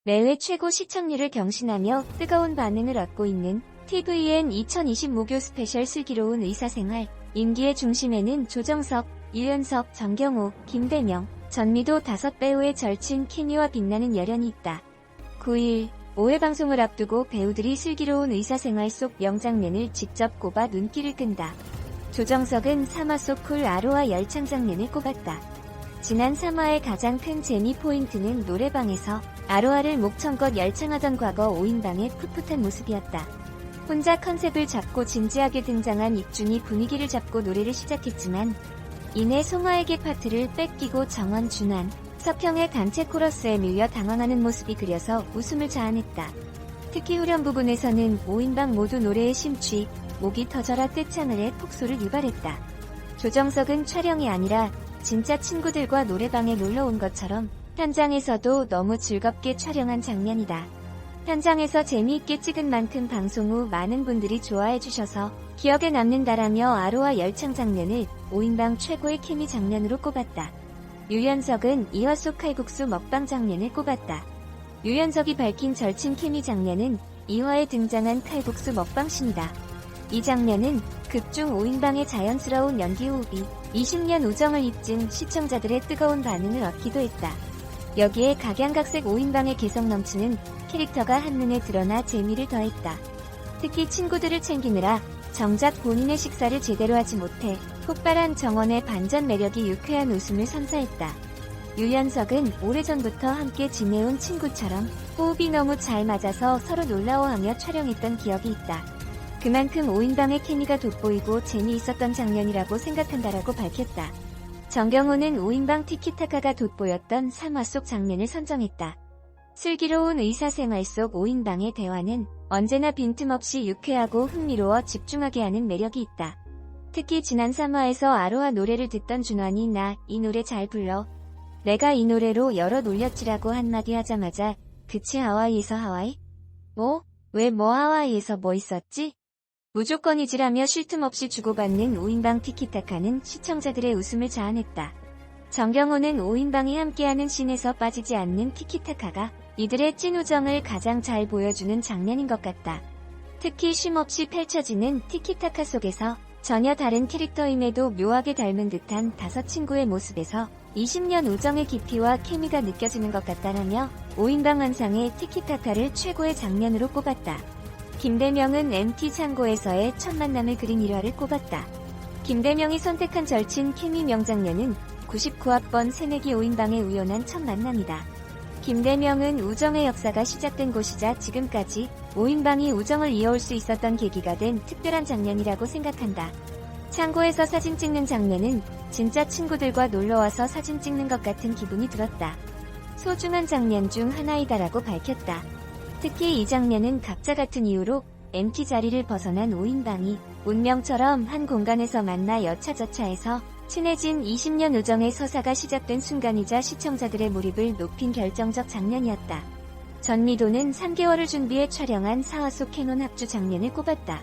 매회 최고 시청률을 경신하며 뜨거운 반응을 얻고 있는 tvN 2020 목요 스페셜 슬기로운 의사생활. 임기의 중심에는 조정석, 유연석, 정경호, 김대명, 전미도 5배우의 절친 케미와 빛나는 열연이 있다. 9일 5회 방송을 앞두고 배우들이 슬기로운 의사생활 속 명장면을 직접 꼽아 눈길을 끈다. 조정석은 3화 속 쿨 아로하 열창 장면을 꼽았다. 지난 3화의 가장 큰 재미 포인트는 노래방에서 아로하를 목청껏 열창하던 과거 오인방의 풋풋한 모습이었다. 혼자 컨셉을 잡고 진지하게 등장한 익준이 분위기를 잡고 노래를 시작했지만 이내 송하에게 파트를 뺏기고 정원, 준환, 서평의 단체 코러스에 밀려 당황하는 모습이 그려서 웃음을 자아냈다. 특히 후렴 부분에서는 오인방 모두 노래에 심취, 목이 터져라 떼창을 해 폭소를 유발했다. 조정석은 촬영이 아니라 진짜 친구들과 노래방에 놀러온 것처럼 현장에서도 너무 즐겁게 촬영한 장면이다. 현장에서 재미있게 찍은 만큼 방송 후 많은 분들이 좋아해주셔서 기억에 남는다라며 아로하 열창 장면을 오인방 최고의 케미 장면으로 꼽았다. 유연석은 2화 속 칼국수 먹방 장면을 꼽았다. 유연석이 밝힌 절친 케미 장면은 2화에 등장한 칼국수 먹방신이다. 이 장면은 극중 오인방의 자연스러운 연기 호흡이 20년 우정을 입증 시청자들의 뜨거운 반응을 얻기도 했다. 여기에 각양각색 오인방의 개성 넘치는 캐릭터가 한눈에 드러나 재미를 더했다. 특히 친구들을 챙기느라 정작 본인의 식사를 제대로 하지 못해 폭발한 정원의 반전 매력이 유쾌한 웃음을 선사했다. 유연석은 오래전부터 함께 지내온 친구처럼 호흡이 너무 잘 맞아서 서로 놀라워하며 촬영했던 기억이 있다. 그만큼 오인방의 케미가 돋보이고 재미있었던 장면이라고 생각한다라고 밝혔다. 정경호는 오인방 티키타카가 돋보였던 3화 속 장면을 선정했다. 슬기로운 의사생활 속 오인방의 대화는 언제나 빈틈없이 유쾌하고 흥미로워 집중하게 하는 매력이 있다. 특히 지난 3화에서 아로하 노래를 듣던 준환이 나 이 노래 잘 불러. 내가 이 노래로 여러 놀렸지라고 한마디 하자마자 그치 하와이에서 하와이? 뭐? 왜 뭐 하와이에서 뭐 있었지? 무조건이지라며 쉴 틈 없이 주고받는 오인방 티키타카는 시청자들의 웃음을 자아냈다. 정경호는 오인방이 함께하는 씬에서 빠지지 않는 티키타카가 이들의 찐 우정을 가장 잘 보여주는 장면인 것 같다. 특히 쉼없이 펼쳐지는 티키타카 속에서 전혀 다른 캐릭터임에도 묘하게 닮은 듯한 5친구의 모습에서 20년 우정의 깊이와 케미가 느껴지는 것 같다라며 오인방 환상의 티키타카를 최고의 장면으로 꼽았다. 김대명은 MT 창고에서의 첫 만남을 그린 1화를 꼽았다. 김대명이 선택한 절친 케미 명장면은 99학번 새내기 오인방의 우연한 첫 만남이다. 김대명은 우정의 역사가 시작된 곳이자 지금까지 오인방이 우정을 이어올 수 있었던 계기가 된 특별한 장면이라고 생각한다. 창고에서 사진 찍는 장면은 진짜 친구들과 놀러와서 사진 찍는 것 같은 기분이 들었다. 소중한 장면 중 하나이다라고 밝혔다. 특히 이 장면은 각자 같은 이유로 MT 자리를 벗어난 오인방이 운명처럼 한 공간에서 만나 여차저차해서 친해진 20년 우정의 서사가 시작된 순간이자 시청자들의 몰입을 높인 결정적 장면이었다. 전미도는 3개월을 준비해 촬영한 4화 속 캐논 합주 장면을 꼽았다.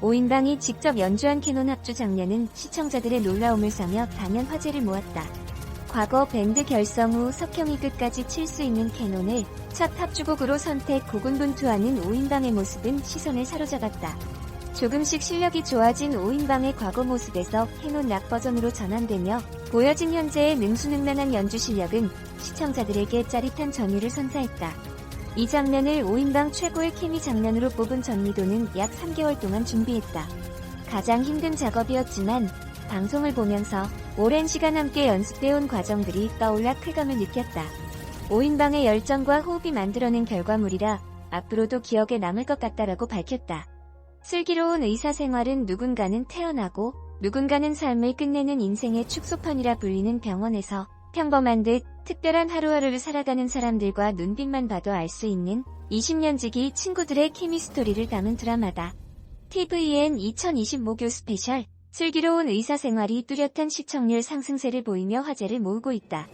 오인방이 직접 연주한 캐논 합주 장면은 시청자들의 놀라움을 사며 단연 화제를 모았다. 과거 밴드 결성 후 석형이 끝까지 칠 수 있는 캐논을 첫 합주곡으로 선택 고군분투하는 오인방의 모습은 시선을 사로잡았다. 조금씩 실력이 좋아진 오인방의 과거 모습에서 캐논 락 버전으로 전환되며 보여진 현재의 능수능란한 연주 실력은 시청자들에게 짜릿한 전율을 선사했다. 이 장면을 오인방 최고의 케미 장면으로 뽑은 전미도는 약 3개월 동안 준비했다. 가장 힘든 작업이었지만 방송을 보면서 오랜 시간 함께 연습해온 과정들이 떠올라 쾌감을 느꼈다. 오인방의 열정과 호흡이 만들어낸 결과물이라 앞으로도 기억에 남을 것 같다라고 밝혔다. 슬기로운 의사생활은 누군가는 태어나고 누군가는 삶을 끝내는 인생의 축소판이라 불리는 병원에서 평범한 듯 특별한 하루하루를 살아가는 사람들과 눈빛만 봐도 알 수 있는 20년 지기 친구들의 케미 스토리를 담은 드라마다. tvN 2020 목요 스페셜 슬기로운 의사생활이 뚜렷한 시청률 상승세를 보이며 화제를 모으고 있다.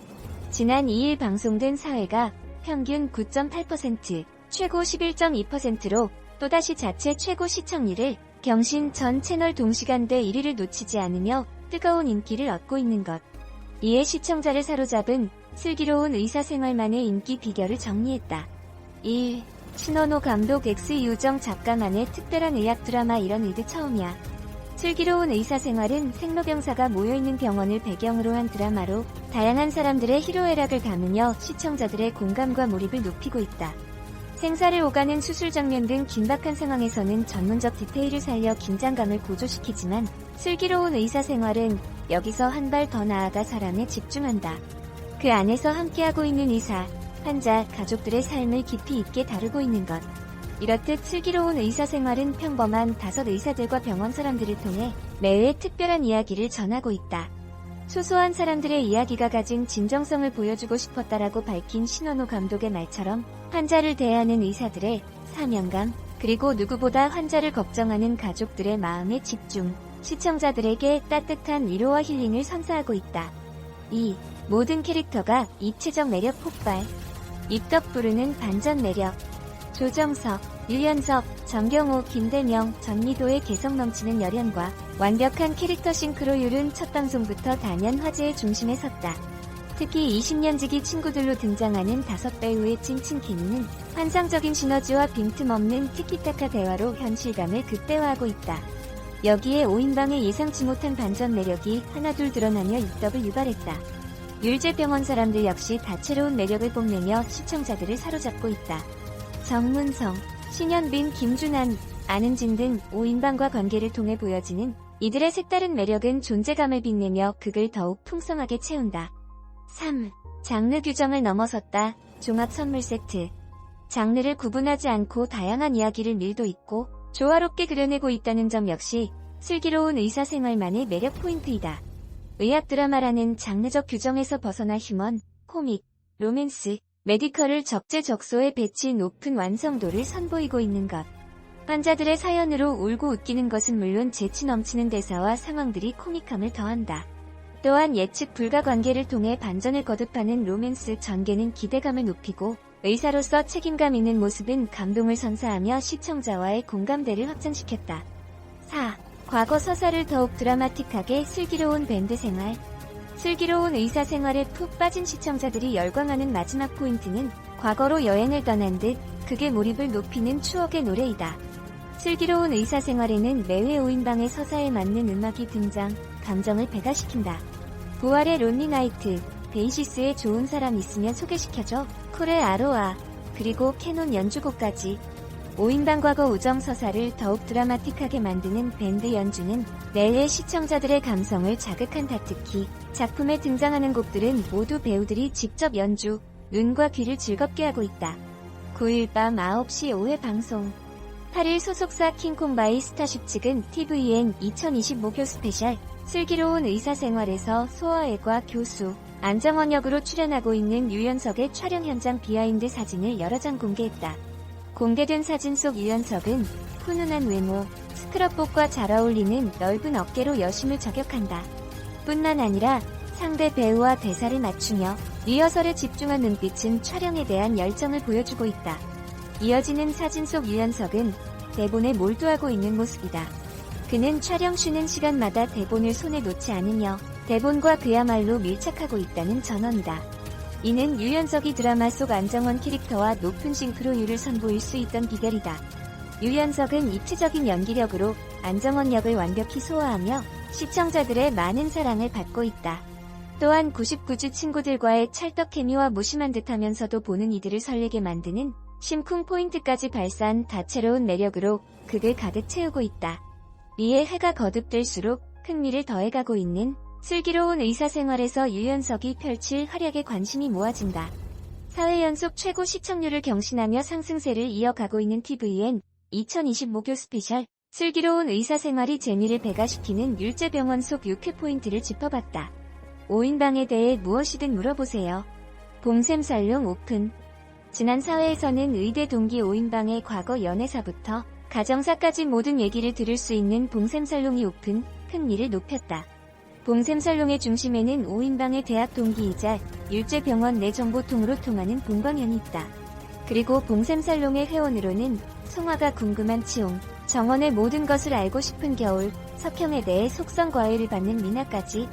지난 2일 방송된 4회가 평균 9.8%, 최고 11.2%로 또다시 자체 최고 시청률을 경신, 전 채널 동시간대 1위를 놓치지 않으며 뜨거운 인기를 얻고 있는 것. 이에 시청자를 사로잡은 슬기로운 의사생활만의 인기 비결을 정리했다. 1. 신원호 감독 X유정 작가만의 특별한 의학 드라마 이런 의드 처음이야. 슬기로운 의사생활은 생로병사가 모여있는 병원을 배경으로 한 드라마로 다양한 사람들의 희로애락을 담으며 시청자들의 공감과 몰입을 높이고 있다. 생사를 오가는 수술 장면 등 긴박한 상황에서는 전문적 디테일을 살려 긴장감을 고조시키지만 슬기로운 의사생활은 여기서 한 발 더 나아가 사람에 집중한다. 그 안에서 함께하고 있는 의사, 환자, 가족들의 삶을 깊이 있게 다루고 있는 것. 이렇듯 슬기로운 의사생활은 평범한 5 의사들과 병원 사람들을 통해 매회 특별한 이야기를 전하고 있다. 소소한 사람들의 이야기가 가진 진정성을 보여주고 싶었다라고 밝힌 신원호 감독의 말처럼 환자를 대하는 의사들의 사명감, 그리고 누구보다 환자를 걱정하는 가족들의 마음에 집중, 시청자들에게 따뜻한 위로와 힐링을 선사하고 있다. 2. 모든 캐릭터가 입체적 매력 폭발. 입덕 부르는 반전 매력. 조정석, 유연석, 정경호, 김대명, 전미도의 개성 넘치는 열연과 완벽한 캐릭터 싱크로율은 첫 방송부터 단연 화제의 중심에 섰다. 특히 20년지기 친구들로 등장하는 5배우의 찐친 케미는 환상적인 시너지와 빈틈없는 티키타카 대화로 현실감을 극대화하고 있다. 여기에 5인방의 예상치 못한 반전 매력이 하나둘 드러나며 입덕을 유발했다. 율제병원 사람들 역시 다채로운 매력을 뽐내며 시청자들을 사로잡고 있다. 정문성, 신현빈, 김준한, 안은진 등 5인방과 관계를 통해 보여지는 이들의 색다른 매력은 존재감을 빛내며 극을 더욱 풍성하게 채운다. 3. 장르 규정을 넘어섰다. 종합 선물 세트. 장르를 구분하지 않고 다양한 이야기를 밀도 있고 조화롭게 그려내고 있다는 점 역시 슬기로운 의사생활만의 매력 포인트이다. 의학 드라마라는 장르적 규정에서 벗어나 휴먼, 코믹, 로맨스, 메디컬을 적재적소에 배치 높은 완성도를 선보이고 있는 것. 환자들의 사연으로 울고 웃기는 것은 물론 재치 넘치는 대사와 상황들이 코믹함을 더한다. 또한 예측 불가 관계를 통해 반전을 거듭하는 로맨스 전개는 기대감을 높이고 의사로서 책임감 있는 모습은 감동을 선사하며 시청자와의 공감대를 확장시켰다. 4. 과거 서사를 더욱 드라마틱하게 슬기로운 밴드 생활. 슬기로운 의사 생활에 푹 빠진 시청자들이 열광하는 마지막 포인트는 과거로 여행을 떠난 듯 극의 몰입을 높이는 추억의 노래이다. 슬기로운 의사 생활에는 매회 5인방의 서사에 맞는 음악이 등장, 감정을 배가시킨다. 부활의 론리 나이트, 베이시스의 좋은 사람 있으면 소개시켜줘, 쿨의 아로아, 그리고 캐논 연주곡까지 5인방 과거 우정 서사를 더욱 드라마틱하게 만드는 밴드 연주는 매회 시청자들의 감성을 자극한다. 특히 작품에 등장하는 곡들은 모두 배우들이 직접 연주, 눈과 귀를 즐겁게 하고 있다. 9일 밤 9시 5회 방송. 8일 소속사 킹콩바이 스타쉽 측은 TVN 2025교 스페셜 슬기로운 의사생활에서 소아외과 교수 안정원 역으로 출연하고 있는 유연석의 촬영 현장 비하인드 사진을 여러 장 공개했다. 공개된 사진 속 유연석은 훈훈한 외모, 스크럽복과 잘 어울리는 넓은 어깨로 여심을 저격한다. 뿐만 아니라 상대 배우와 대사를 맞추며 리허설에 집중한 눈빛은 촬영에 대한 열정을 보여주고 있다. 이어지는 사진 속 유연석은 대본에 몰두하고 있는 모습이다. 그는 촬영 쉬는 시간마다 대본을 손에 놓지 않으며 대본과 그야말로 밀착하고 있다는 전언이다. 이는 유연석이 드라마 속 안정원 캐릭터와 높은 싱크로율을 선보일 수 있던 비결이다. 유연석은 입체적인 연기력으로 안정원 역을 완벽히 소화하며 시청자들의 많은 사랑을 받고 있다. 또한 99주 친구들과의 찰떡 케미와 무심한 듯하면서도 보는 이들을 설레게 만드는 심쿵 포인트까지 발산 다채로운 매력으로 극을 가득 채우고 있다. 이에 해가 거듭될수록 흥미를 더해가고 있는 슬기로운 의사생활에서 유연석이 펼칠 활약에 관심이 모아진다. 4회 연속 최고 시청률을 경신하며 상승세를 이어가고 있는 TVN 2025교 스페셜 슬기로운 의사생활이 재미를 배가시키는 율제병원 속 6회 포인트를 짚어봤다. 5인방에 대해 무엇이든 물어보세요. 봉샘살롱 오픈. 지난 4회에서는 의대 동기 5인방의 과거 연애사부터 가정사까지 모든 얘기를 들을 수 있는 봉샘살롱이 오픈, 흥미를 높였다. 봉샘살롱의 중심에는 5인방의 대학 동기이자 율제병원 내 정보통으로 통하는 봉광현이 있다. 그리고 봉샘살롱의 회원으로는 송화가 궁금한 치용, 정원의 모든 것을 알고 싶은 겨울, 석형에 대해 속성 과외를 받는 미나까지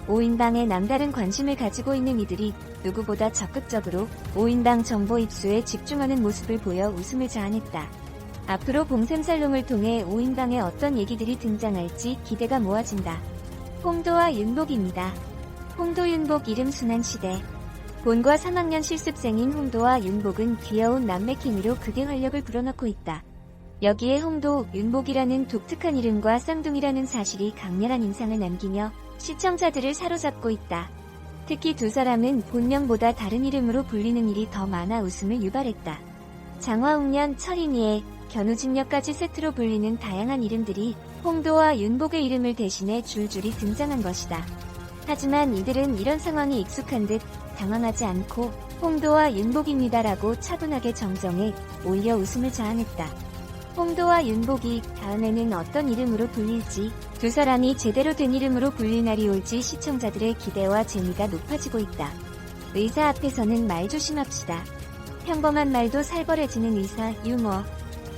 오인방에 남다른 관심을 가지고 있는 이들이 누구보다 적극적으로 오인방 정보 입수에 집중하는 모습을 보여 웃음을 자아냈다. 앞으로 봉샘살롱을 통해 오인방에 어떤 얘기들이 등장할지 기대가 모아진다. 홍도와 윤복입니다. 홍도 윤복 이름 순환시대. 본과 3학년 실습생인 홍도와 윤복은 귀여운 남매 케미로 극의 활력을 불어넣고 있다. 여기에 홍도, 윤복이라는 독특한 이름과 쌍둥이라는 사실이 강렬한 인상을 남기며 시청자들을 사로잡고 있다. 특히 두 사람은 본명보다 다른 이름으로 불리는 일이 더 많아 웃음을 유발했다. 장화홍련, 철인이에, 견우직녀까지 세트로 불리는 다양한 이름들이 홍도와 윤복의 이름을 대신해 줄줄이 등장한 것이다. 하지만 이들은 이런 상황이 익숙한 듯 당황하지 않고 홍도와 윤복입니다라고 차분하게 정정해 오히려 웃음을 자아냈다. 홍도와 윤복이 다음에는 어떤 이름으로 불릴지, 두 사람이 제대로 된 이름으로 불릴 날이 올지 시청자들의 기대와 재미가 높아지고 있다. 의사 앞에서는 말 조심합시다. 평범한 말도 살벌해지는 의사, 유머.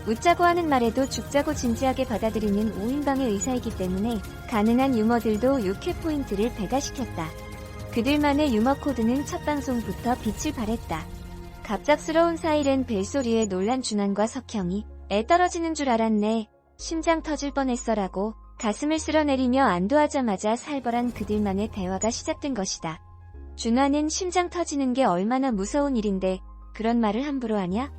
웃자고 하는 말에도 죽자고 진지하게 받아들이는 오인방의 의사이기 때문에 가능한 유머들도 유쾌 포인트를 배가시켰다. 그들만의 유머 코드는 첫 방송부터 빛을 발했다. 갑작스러운 사이렌 벨소리에 놀란 준환과 석형이 애 떨어지는 줄 알았네. 심장 터질 뻔했어라고 가슴을 쓸어내리며 안도하자마자 살벌한 그들만의 대화가 시작된 것이다. 준환은 심장 터지는 게 얼마나 무서운 일인데 그런 말을 함부로 하냐?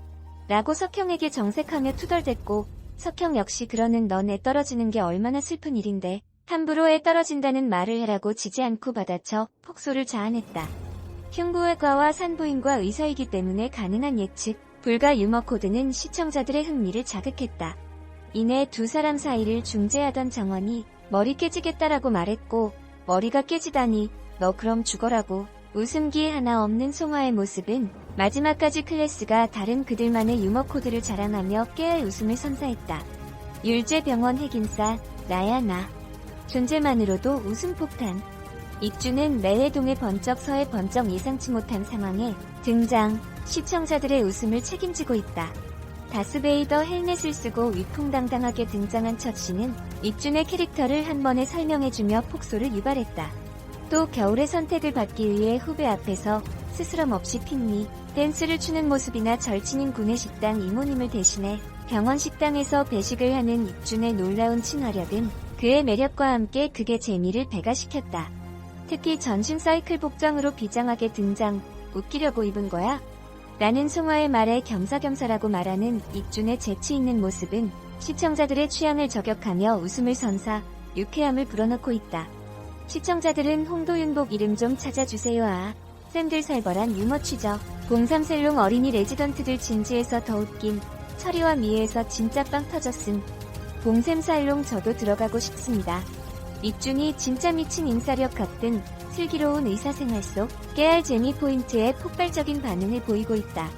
라고 석형에게 정색하며 투덜댔고 석형 역시 그러는 넌 애 떨어지는 게 얼마나 슬픈 일인데 함부로 애 떨어진다는 말을 해라고 지지 않고 받아쳐 폭소를 자아냈다. 흉부외과와 산부인과 의사이기 때문에 가능한 예측, 불가 유머 코드는 시청자들의 흥미를 자극했다. 이내 두 사람 사이를 중재하던 정원이 머리 깨지겠다라고 말했고 머리가 깨지다니 너 그럼 죽어라고 웃음기 하나 없는 송화의 모습은 마지막까지 클래스가 다른 그들만의 유머 코드를 자랑하며 깨알 웃음을 선사했다. 율제병원 핵인싸 나야 나. 존재만으로도 웃음 폭탄. 익주는 매회동의 번쩍 서해 번쩍 예상치 못한 상황에 등장. 시청자들의 웃음을 책임지고 있다. 다스베이더 헬멧을 쓰고 위풍당당하게 등장한 첫 씬은 익준의 캐릭터를 한 번에 설명해주며 폭소를 유발했다. 또 겨울의 선택을 받기 위해 후배 앞에서 스스럼 없이 핑미, 댄스를 추는 모습이나 절친인 구내식당 이모님을 대신해 병원 식당에서 배식을 하는 익준의 놀라운 친화력은 그의 매력과 함께 극의 재미를 배가시켰다. 특히 전신 사이클 복장으로 비장하게 등장, 웃기려고 입은 거야? 라는 송화의 말에 겸사겸사라고 말하는 익준의 재치 있는 모습은 시청자들의 취향을 저격하며 웃음을 선사, 유쾌함을 불어넣고 있다. 시청자들은 홍도윤복 이름 좀 찾아주세요. 아, 쌤들 살벌한 유머 취저. 봉삼셀롱 어린이 레지던트들 진지해서 더 웃김. 철이와 미애에서 진짜 빵 터졌음. 봉샘살롱 저도 들어가고 싶습니다. 익준이 진짜 미친 인싸력 같은 슬기로운 의사생활 속 깨알 재미 포인트에 폭발적인 반응을 보이고 있다.